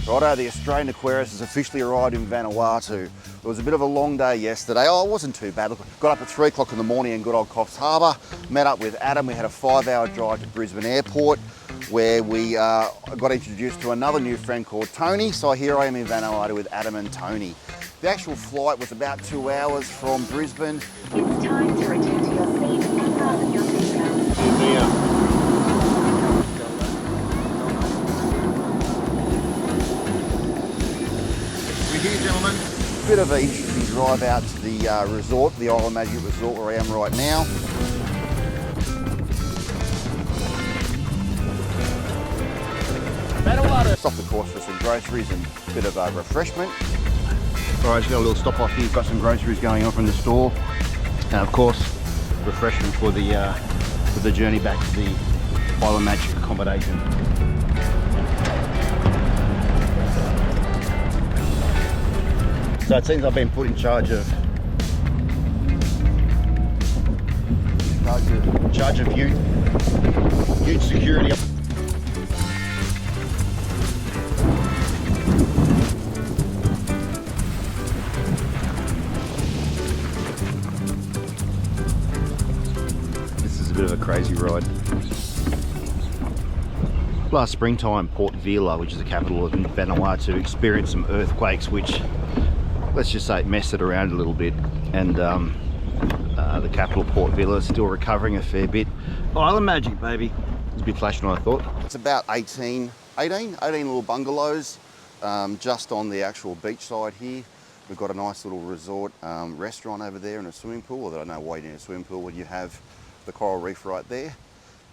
Righto, the Australian Aquarius has officially arrived in Vanuatu. It was a bit of a long day yesterday. Oh, it wasn't too bad. Look, got up at 3 o'clock in the morning in good old Coffs Harbour, met up with Adam. We had a 5-hour drive to Brisbane Airport where we got introduced to another new friend called Tony. So here I am in Vanuatu with Adam and Tony. The actual flight was about 2 hours from Brisbane. It's time to return to your seat and fasten your seatbelt. Yeah. We're here, gentlemen. Bit of an interesting drive out to the resort, the Isle of Magic Resort where I am right now. Stopped the course for some groceries and a bit of refreshment. All right, just got a little stop off here. Got some groceries going on from the store, and of course, refreshment for the journey back to the Isle of Magic accommodation. So it seems I've been put in charge of ute security. This is a bit of a crazy ride. Last springtime, Port Vila, which is the capital of Vanuatu, experienced some earthquakes which, let's just say, it messed it around a little bit, and the capital, Port Vila, is still recovering a fair bit. Isle of Magic, baby. It's a bit flashing, I thought. It's about 18 little bungalows just on the actual beach side here. We've got a nice little resort restaurant over there and a swimming pool, although I don't know why you need a swimming pool when you have the coral reef right there.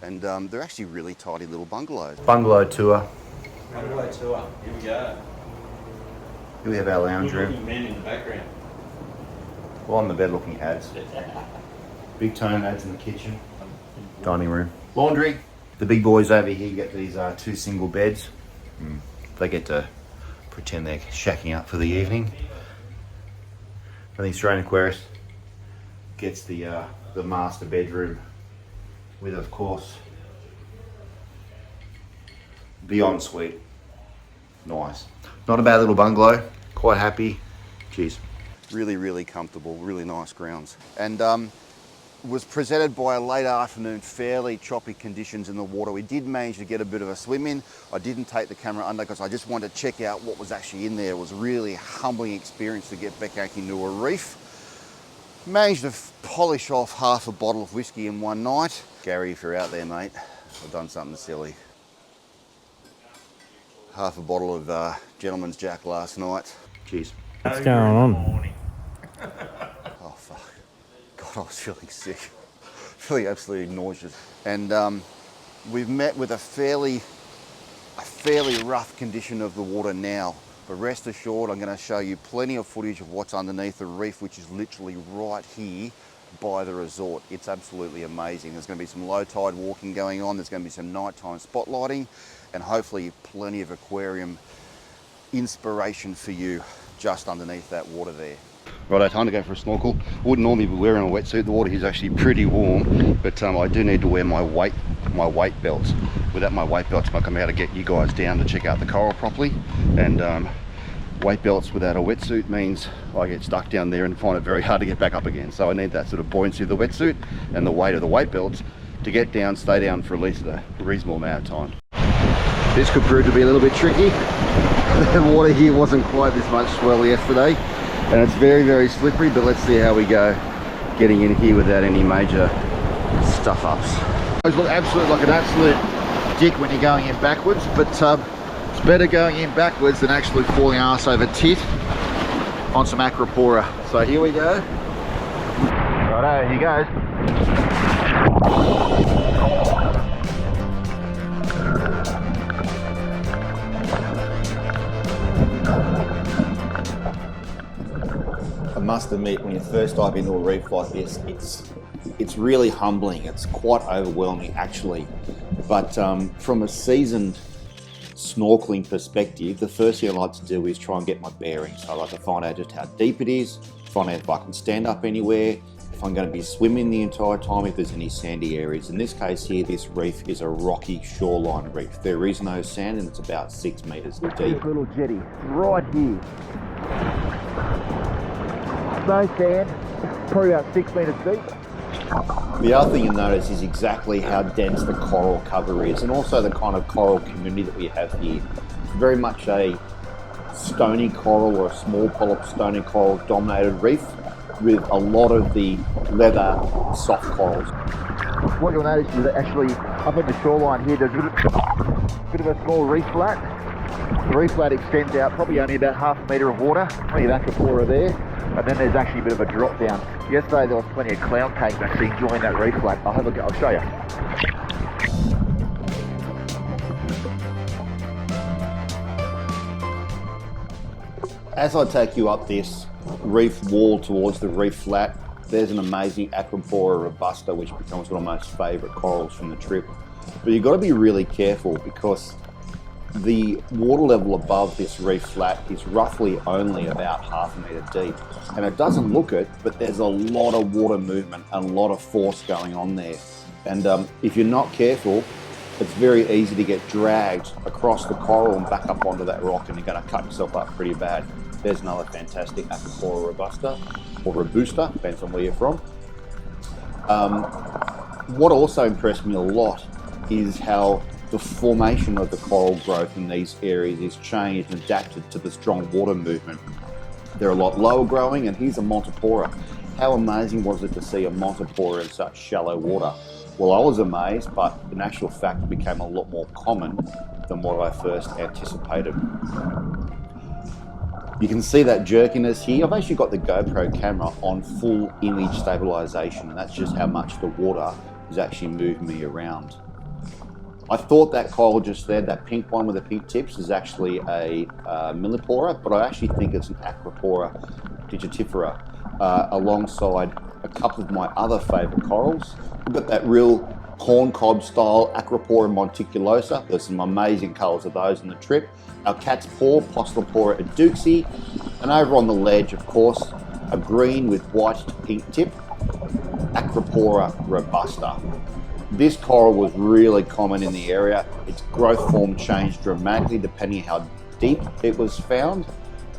And they're actually really tidy little bungalows. Bungalow tour. Bungalow tour. Here we go. Here we have our lounge room. Good-looking men in the background. Well, on the bed looking ads. Big tone ads in the kitchen. Dining room. Laundry. The big boys over here get these 2 single beds. They get to pretend they're shacking up for the evening. And the Australian Aquarius gets the master bedroom with, of course, the ensuite. Nice. Not a bad little bungalow. Quite happy. Jeez. Really, really comfortable. Really nice grounds. And was presented by a late afternoon, fairly choppy conditions in the water. We did manage to get a bit of a swim in. I didn't take the camera under because I just wanted to check out what was actually in there. It was a really humbling experience to get back into a reef. Managed to polish off half a bottle of whiskey in one night. Gary, if you're out there, mate, I've done something silly. Half a bottle of Gentleman's Jack last night. Cheers. What's going on? Oh, fuck. God, I was feeling sick. Feeling absolutely nauseous. And we've met with a fairly rough condition of the water now. But rest assured, I'm going to show you plenty of footage of what's underneath the reef, which is literally right here by the resort. It's absolutely amazing. There's going to be some low tide walking going on. There's going to be some nighttime spotlighting, and hopefully plenty of aquarium inspiration for you just underneath that water there. Right, time to go for a snorkel. Wouldn't normally be wearing a wetsuit. The water here is actually pretty warm, but I do need to wear my weight belts. Without my weight belts, I'm not going to be able to get you guys down to check out the coral properly. And weight belts without a wetsuit means I get stuck down there and find it very hard to get back up again. So I need that sort of buoyancy of the wetsuit and the weight of the weight belts to get down, stay down for at least a reasonable amount of time. This could prove to be a little bit tricky. The water here wasn't quite this much swell yesterday, and it's very, very slippery, but let's see how we go getting in here without any major stuff-ups. It looks like an absolute dick when you're going in backwards, but it's better going in backwards than actually falling arse over tit on some acropora. So here we go. Righto, here goes. I must admit, when you first dive into a reef like this, it's really humbling. It's quite overwhelming, actually. But from a seasoned snorkeling perspective, the first thing I like to do is try and get my bearings. I like to find out just how deep it is, find out if I can stand up anywhere, if I'm going to be swimming the entire time, if there's any sandy areas. In this case here, this reef is a rocky shoreline reef. There is no sand and it's about 6 meters deep. This little jetty right here. No sand, probably about 6 meters deep. The other thing you'll notice is exactly how dense the coral cover is, and also the kind of coral community that we have here. It's very much a stony coral or a small polyp stony coral dominated reef with a lot of the leather soft corals. What you'll notice is that actually up in the shoreline here there's a bit of a small reef flat. The reef flat extends out probably only about half a metre of water, plenty of aquaphora there, and then there's actually a bit of a drop down. Yesterday there was plenty of clown tanks actually enjoying that reef flat. I'll have a go, I'll show you. As I take you up this reef wall towards the reef flat, there's an amazing Aquaphora robusta, which becomes one of my most favourite corals from the trip. But you've got to be really careful because the water level above this reef flat is roughly only about half a metre deep. And it doesn't look it, but there's a lot of water movement and a lot of force going on there. And if you're not careful, it's very easy to get dragged across the coral and back up onto that rock, and you're going to cut yourself up pretty bad. There's another fantastic Aquaphora robusta, or robusta, depends on where you're from. What also impressed me a lot is how the formation of the coral growth in these areas is changed and adapted to the strong water movement. They're a lot lower growing, and here's a Montipora. How amazing was it to see a Montipora in such shallow water? Well, I was amazed, but in actual fact it became a lot more common than what I first anticipated. You can see that jerkiness here. I've actually got the GoPro camera on full image stabilization, and that's just how much the water is actually moving me around. I thought that coral just there, that pink one with the pink tips, is actually a millipora, but I actually think it's an Aquaphora digitifera, alongside a couple of my other favourite corals. We've got that real corncob style Aquaphora monticulosa. There's some amazing colours of those in the trip. Our cat's paw, Postlepora eduxi, and over on the ledge, of course, a green with white to pink tip, Aquaphora robusta. This coral was really common in the area. Its growth form changed dramatically depending on how deep it was found.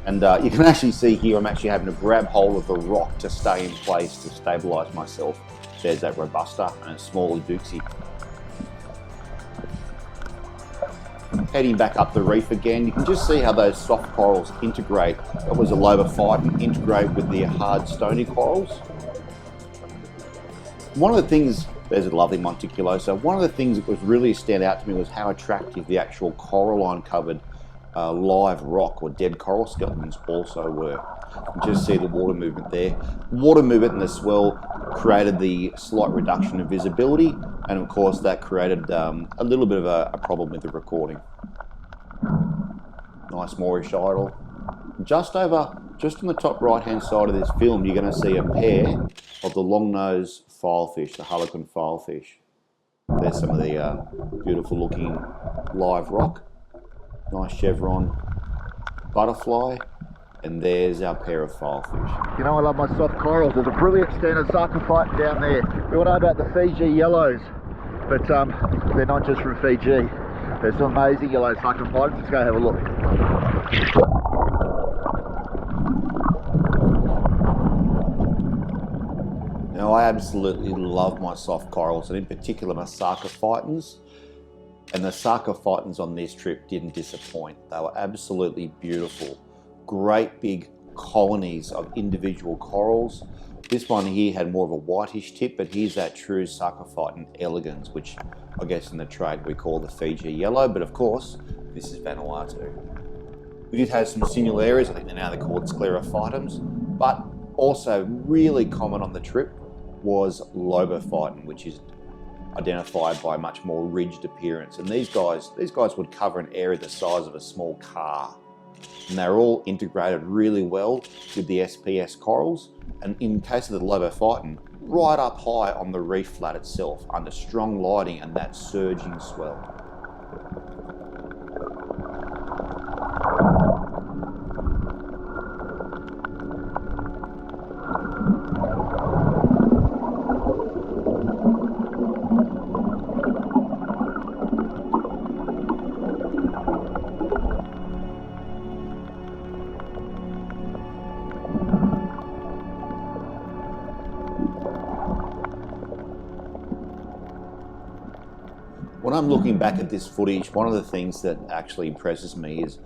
And you can actually see here I'm actually having to grab hold of the rock to stay in place to stabilise myself. There's that robusta and a small eduxi. Heading back up the reef again, you can just see how those soft corals integrate. That was a lobophyton, integrate with the hard stony corals. One of the things, there's a lovely monticulosa, one of the things that was really stand out to me was how attractive the actual coralline covered live rock or dead coral skeletons also were. You can just see the water movement there. Water movement and the swell created the slight reduction in visibility, and of course that created a little bit of a problem with the recording. Nice moorish idol. Just on the top right hand side of this film, you're going to see a pair of the long-nosed filefish, the harlequin filefish. There's some of the beautiful looking live rock. Nice chevron butterfly, and there's our pair of filefish. You know I love my soft corals. There's a brilliant standard sarcophyte down there. We all know about the Fiji yellows, but they're not just from Fiji. There's some amazing yellow sarcophytes. Let's go have a look. Now I absolutely love my soft corals, and in particular my sarcophytons. And the sarcophytons on this trip didn't disappoint. They were absolutely beautiful. Great big colonies of individual corals. This one here had more of a whitish tip, but here's that true sarcophyton elegans, which I guess in the trade we call the Fiji yellow, but of course, this is Vanuatu. We did have some similarities, I think now they're called sclerophytums, but also really common on the trip was lobophyton, which is identified by a much more ridged appearance. And these guys would cover an area the size of a small car. And they're all integrated really well with the SPS corals. And in case of the lobophyton, right up high on the reef flat itself, under strong lighting and that surging swell. I'm looking back at this footage, one of the things that actually impresses me is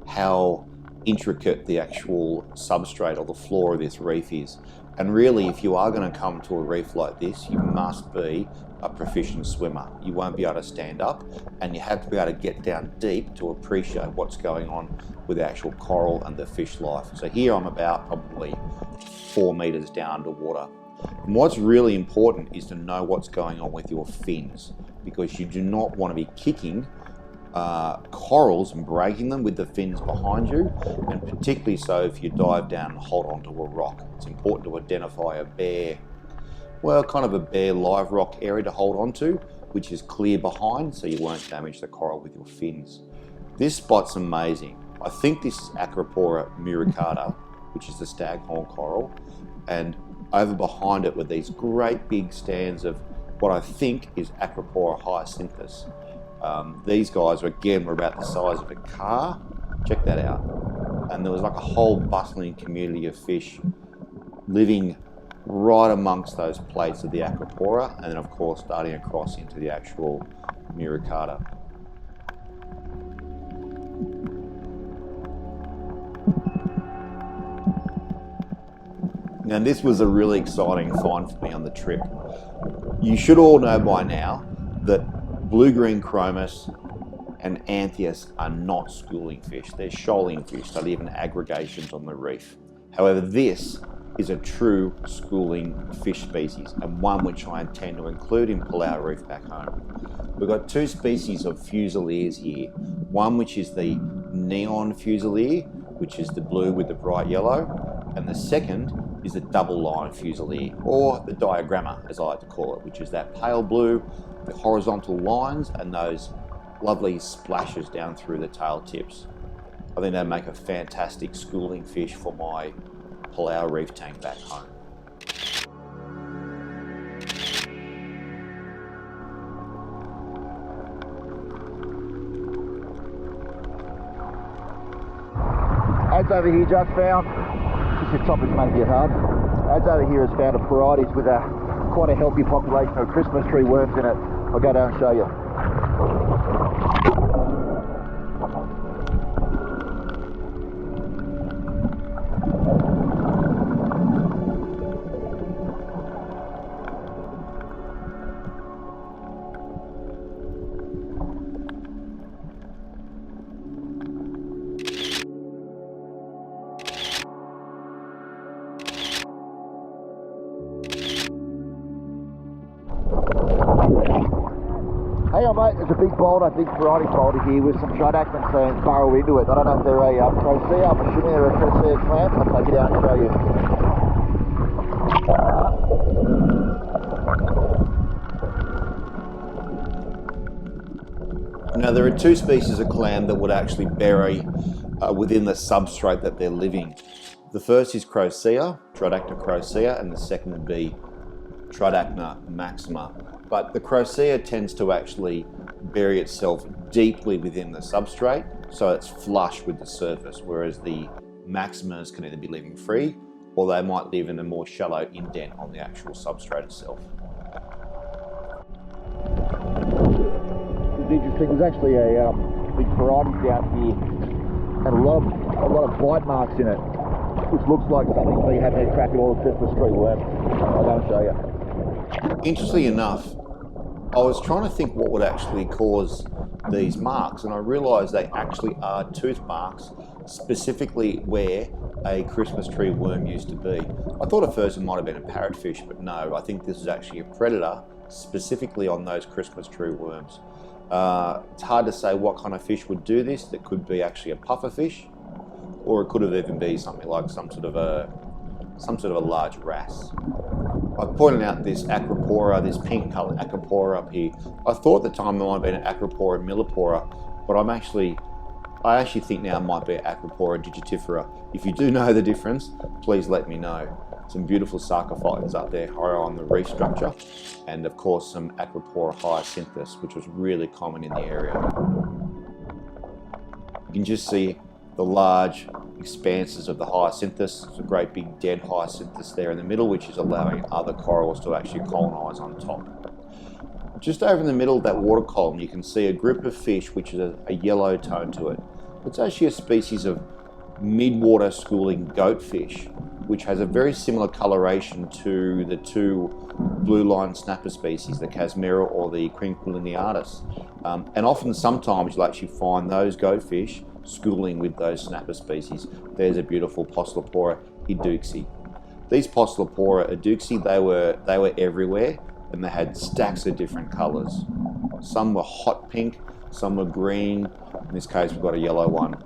how intricate the actual substrate or the floor of this reef is. And really, if you are going to come to a reef like this, you must be a proficient swimmer. You won't be able to stand up, and you have to be able to get down deep to appreciate what's going on with the actual coral and the fish life. So here I'm about probably 4 meters down underwater. And what's really important is to know what's going on with your fins, because you do not want to be kicking corals and breaking them with the fins behind you, and particularly so if you dive down and hold onto a rock. It's important to identify a bare, well, kind of a bare live rock area to hold onto, which is clear behind, so you won't damage the coral with your fins. This spot's amazing. I think this is Acropora muricata, which is the staghorn coral, and over behind it were these great big stands of what I think is Acropora hyacinthus. These guys were about the size of a car. Check that out. And there was like a whole bustling community of fish living right amongst those plates of the Acropora, and then of course starting across into the actual muricata. Now this was a really exciting find for me on the trip. You should all know by now that blue-green chromis and anthias are not schooling fish. They're shoaling fish, so they're even aggregations on the reef. However, this is a true schooling fish species, and one which I intend to include in Palau Reef back home. We've got two species of fusiliers here. One which is the neon fusilier, which is the blue with the bright yellow, and the second is the double line fusilier, or the diagramma as I like to call it, which is that pale blue, the horizontal lines and those lovely splashes down through the tail tips. I think that'd make a fantastic schooling fish for my Palau Reef tank back home. Ads over here just found, this topic's made a bit hard. Ads over here has found a parietes with quite a healthy population of Christmas tree worms in it. I'll go down and show you. Hang on mate, there's a big boulder, big variety boulder here with some tridactylon clams burrow into it. I don't know if they're a Crocea, I'm assuming they're a Crocea clam. I'll take it out and show you. Now there are two species of clam that would actually bury within the substrate that they're living. The first is Crocea, Tridacna crocea, and the second would be Tridacna maxima. But the Crocea tends to actually bury itself deeply within the substrate, so it's flush with the surface, whereas the maximas can either be living free or they might live in a more shallow indent on the actual substrate itself. It's interesting, there's actually a big variety down here and a lot of bite marks in it, which looks like something's been having a crack at all the Christmas tree worm. I'll go and show you. Interestingly enough, I was trying to think what would actually cause these marks, and I realised they actually are tooth marks, specifically where a Christmas tree worm used to be. I thought at first it might have been a parrotfish, but no, I think this is actually a predator specifically on those Christmas tree worms. It's hard to say what kind of fish would do this. That could be actually a pufferfish, or it could have even been something like some sort of a large wrasse. I pointed out this Acropora, this pink coloured Acropora up here. I thought at the time it might have been an Acropora millipora, but I actually think now it might be an Acropora digitifera. If you do know the difference, please let me know. Some beautiful sarcophytes up there higher on the reef structure, and of course some Acropora hyacinthus, which was really common in the area. You can just see the large expanses of the hyacinthus. There's a great big dead hyacinthus there in the middle, which is allowing other corals to actually colonise on top. Just over in the middle of that water column, you can see a group of fish which is a yellow tone to it. It's actually a species of mid-water schooling goatfish, which has a very similar coloration to the two blue line snapper species, the Casmera or the Quinquilineatus. And often, sometimes, you'll actually find those goatfish schooling with those snapper species. There's a beautiful Poecilopora eduxi. These Poecilopora eduxi, they were everywhere, and they had stacks of different colours. Some were hot pink, some were green. In this case, we've got a yellow one.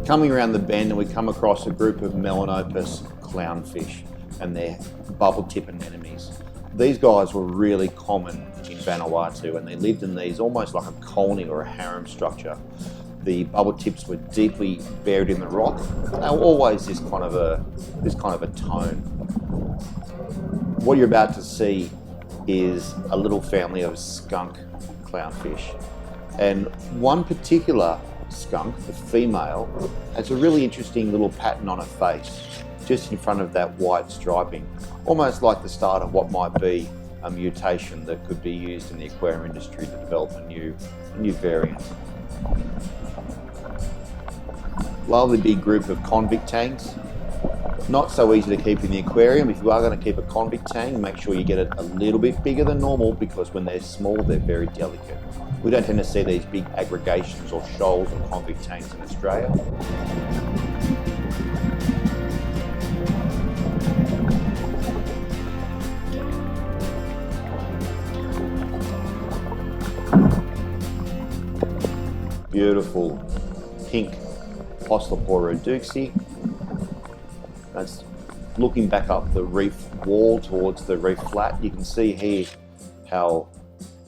Coming around the bend, and we come across a group of melanopus clownfish and their bubble tip anemones. These guys were really common in Vanuatu, and they lived in these almost like a colony or a harem structure. The bubble tips were deeply buried in the rock, and they were always this kind of a tone. What you're about to see is a little family of skunk clownfish, and one particular skunk, the female, has a really interesting little pattern on her face, just in front of that white striping, almost like the start of what might be a mutation that could be used in the aquarium industry to develop a new variant. Lovely big group of convict tangs. Not so easy to keep in the aquarium. If you are going to keep a convict tang, make sure you get it a little bit bigger than normal, because when they're small, they're very delicate. We don't tend to see these big aggregations or shoals of convict tangs in Australia. Beautiful pink Poecilopora eduxi. That's looking back up the reef wall towards the reef flat. You can see here how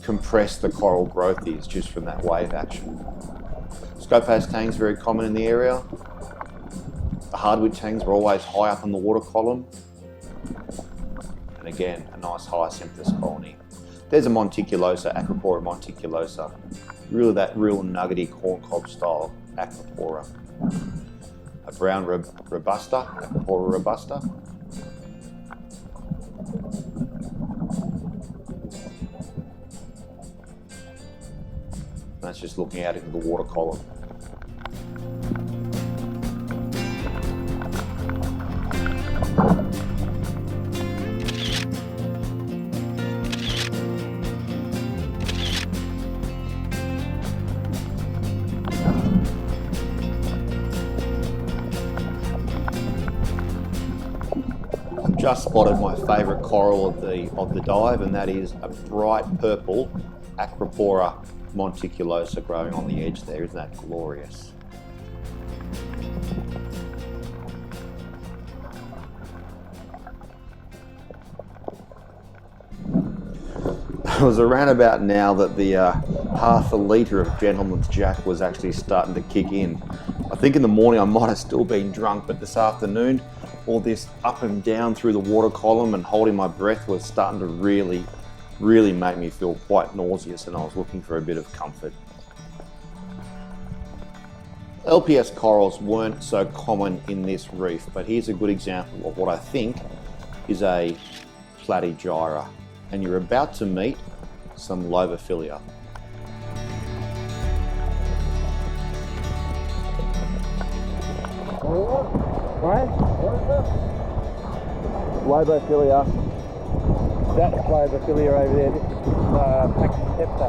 compressed the coral growth is just from that wave action. Scopas tangs very common in the area. The hardwood tangs were always high up in the water column. And again, a nice hyacinthus colony. There's a monticulosa, Acropora monticulosa. Really that real nuggety corncob style Acropora. A brown robusta, Acropora robusta. That's just looking out into the water column. Just spotted my favourite coral of the dive, and that is a bright purple Acropora monticulosa growing on the edge there. Isn't that glorious? It was around about now that the half a litre of Gentleman's Jack was actually starting to kick in. I think in the morning I might have still been drunk, but this afternoon all this up and down through the water column and holding my breath was starting to really make me feel quite nauseous, and I was looking for a bit of comfort. LPS corals weren't so common in this reef, but here's a good example of what I think is a platygyra, and you're about to meet some Lobophilia. Right? Lobophilia. That's Lobophilia over there. This is Pachycepta.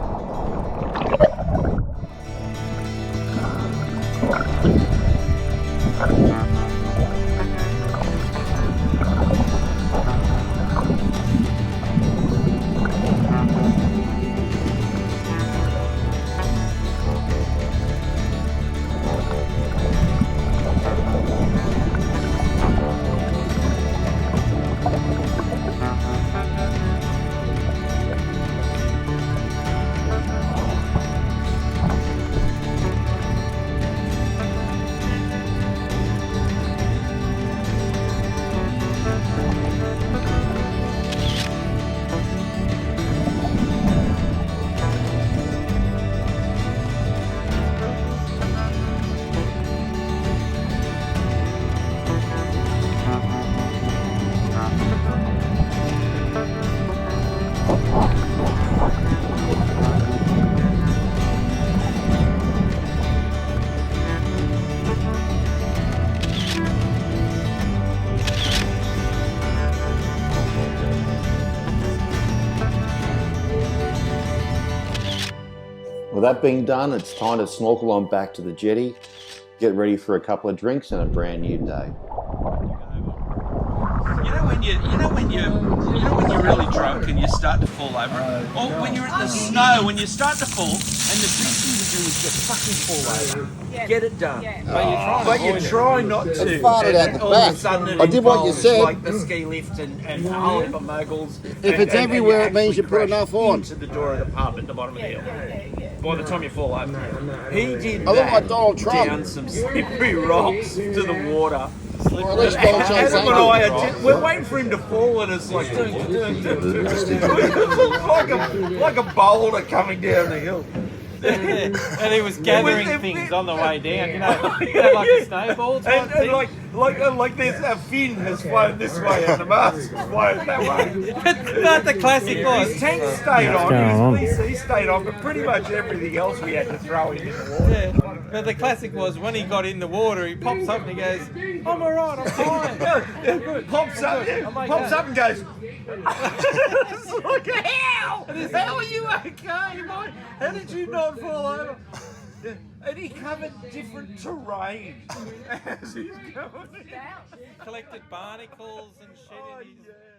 that being done, it's time to snorkel on back to the jetty, get ready for a couple of drinks and a brand new day. You know when you're really drunk and you start to fall over, or when you're in the snow, when you start to fall, and the best thing to do is just fucking fall over. Get it done. But you try not to. It farted out the all back. Of a sudden it I did what you involves, said. like the ski lift and a whole heap of moguls. If it's everywhere, it means you put actually enough crash on. into the door of the pub at the bottom of the hill. By the time you fall over, he did I look that like Donald Trump. down some slippery rocks to the water. Or at least Donald Trump's Adam and I are we're waiting for him to fall, and it's like like a boulder coming down the hill. And he was gathering things on the way down, you know, like a snowball type thing. And like there's a fin has flown this way and the mast has flown that way. But the classic was, His tank stayed on, he stayed on, but pretty much everything else we had to throw in the water. yeah. But the classic was when he got in the water, he pops up and he goes, "I'm alright, I'm fine." Pops up and goes, it's like, how? How are you okay? How did you not fall over? And he covered different terrain as he's going. Collected barnacles and shit in his...